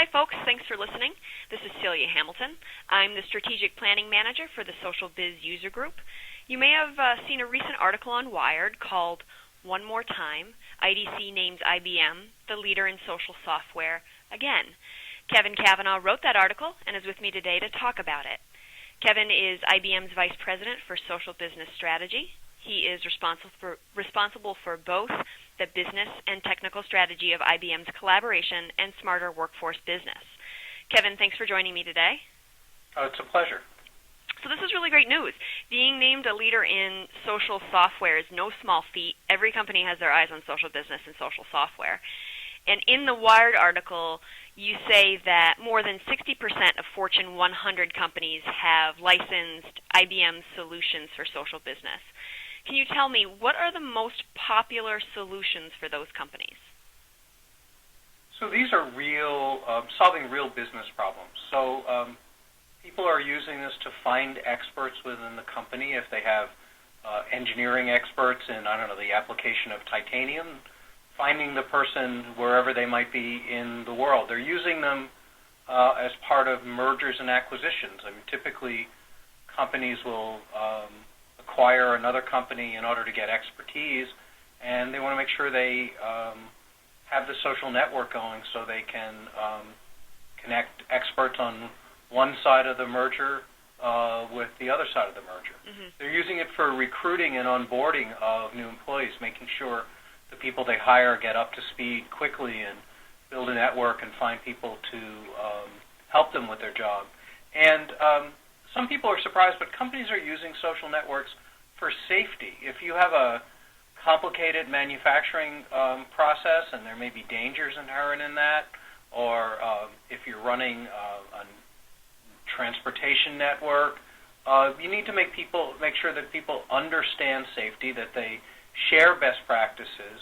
Hi, folks. Thanks for listening. This is Celia Hamilton. I'm the Strategic Planning Manager for the Social Biz User Group. You may have seen a recent article on Wired called One More Time, IDC names IBM the leader in social software again. Kevin Cavanaugh wrote that article and is with me today to talk about it. Kevin is IBM's Vice President for Social Business Strategy. He is responsible for both the business and technical strategy of IBM's collaboration and smarter workforce business. Kevin, thanks for joining me today. Oh, it's a pleasure. So this is really great news. Being named a leader in social software is no small feat. Every company has their eyes on social business and social software. And in the Wired article, you say that more than 60% of Fortune 100 companies have licensed IBM solutions for social business. Can you tell me, what are the most popular solutions for those companies? So these are solving real business problems. So people are using this to find experts within the company. If they have engineering experts in, the application of titanium, finding the person wherever they might be in the world. They're using them as part of mergers and acquisitions. Typically companies will acquire another company in order to get expertise, and they want to make sure they have the social network going so they can connect experts on one side of the merger with the other side of the merger. Mm-hmm. They're using it for recruiting and onboarding of new employees, making sure the people they hire get up to speed quickly and build a network and find people to help them with their job. And some people are surprised, but companies are using social networks for safety. If you have a complicated manufacturing process and there may be dangers inherent in that, or if you're running a transportation network, you need to make sure that people understand safety, that they share best practices,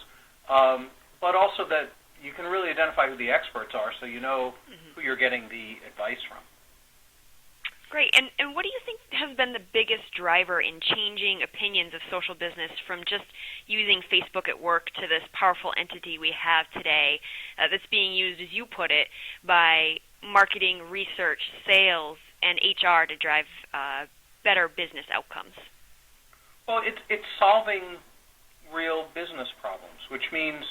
but also that you can really identify who the experts are so you know who you're getting the advice from. Great. And what do you think has been the biggest driver in changing opinions of social business from just using Facebook at work to this powerful entity we have today that's being used, as you put it, by marketing, research, sales, and HR to drive better business outcomes? Well, it's solving real business problems, which means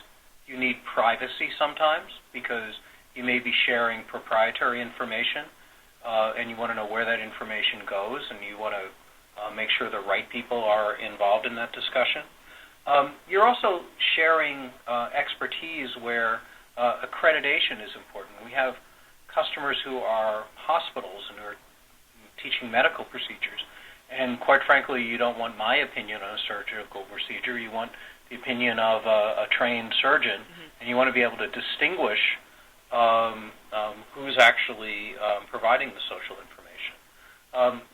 you need privacy sometimes because you may be sharing proprietary information. And you want to know where that information goes, and you want to make sure the right people are involved in that discussion. You're also sharing expertise where accreditation is important. We have customers who are hospitals and who are teaching medical procedures, and quite frankly, you don't want my opinion on a surgical procedure. You want the opinion of a trained surgeon, and you want to be able to distinguish who's actually providing the social information.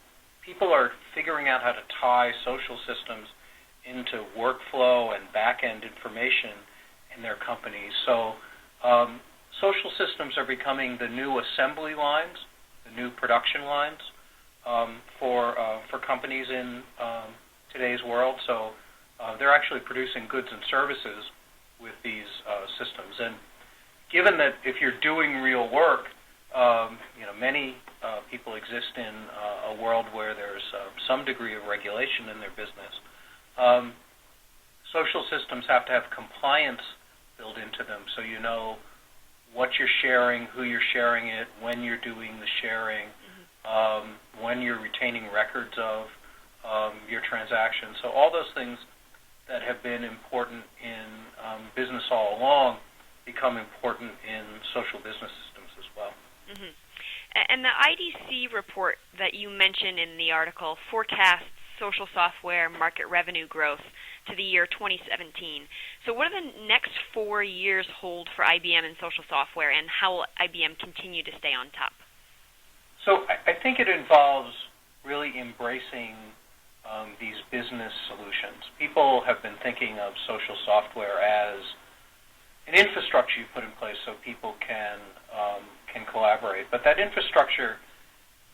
People are figuring out how to tie social systems into workflow and back-end information in their companies. So social systems are becoming the new assembly lines, the new production lines for companies in today's world. So they're actually producing goods and services with these systems. And given that if you're doing real work, many people exist in a world where there's some degree of regulation in their business. Social systems have to have compliance built into them, so you know what you're sharing, who you're sharing it, when you're doing the sharing, when you're retaining records of your transactions. So all those things that have been important in business all along become important in social business systems as well. Mm-hmm. And the IDC report that you mentioned in the article forecasts social software market revenue growth to the year 2017. So what do the next 4 years hold for IBM and social software, and how will IBM continue to stay on top? So I think it involves really embracing these business solutions. People have been thinking of social software as an infrastructure you put in place so people can collaborate. But that infrastructure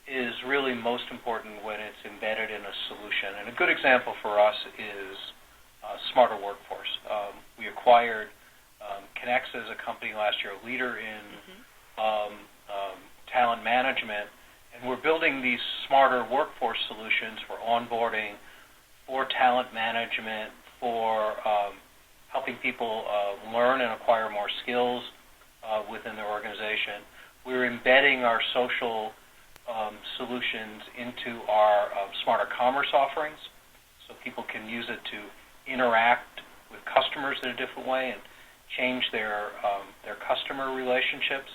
is really most important when it's embedded in a solution. And a good example for us is Smarter Workforce. We acquired Connex as a company last year, a leader in talent management, and we're building these smarter workforce solutions for onboarding, for talent management, for helping people learn and acquire more skills within their organization. We're embedding our social solutions into our smarter commerce offerings, so people can use it to interact with customers in a different way and change their customer relationships.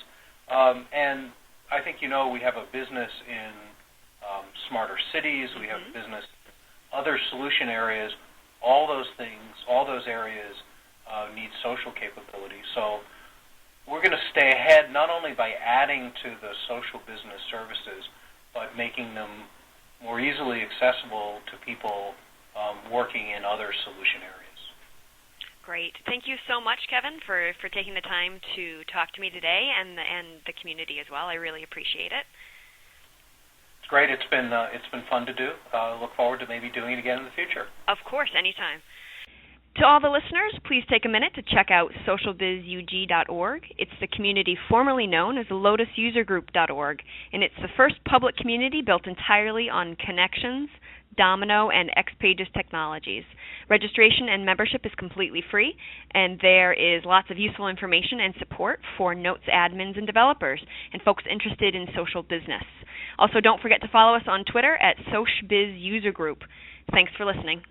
And I think we have a business in smarter cities. We have a business in other solution areas. All those things, all those areas need social capability. So we're going to stay ahead not only by adding to the social business services, but making them more easily accessible to people working in other solution areas. Great. Thank you so much, Kevin, for taking the time to talk to me today and the community as well. I really appreciate it. It's great. It's been fun to do. Look forward to maybe doing it again in the future. Of course, anytime. To all the listeners, please take a minute to check out socialbizug.org. It's the community formerly known as lotususergroup.org, and it's the first public community built entirely on connections, Domino, and XPages technologies. Registration and membership is completely free, and there is lots of useful information and support for notes admins and developers, and folks interested in social business. Also, don't forget to follow us on Twitter at SocialBizUserGroup. Thanks for listening.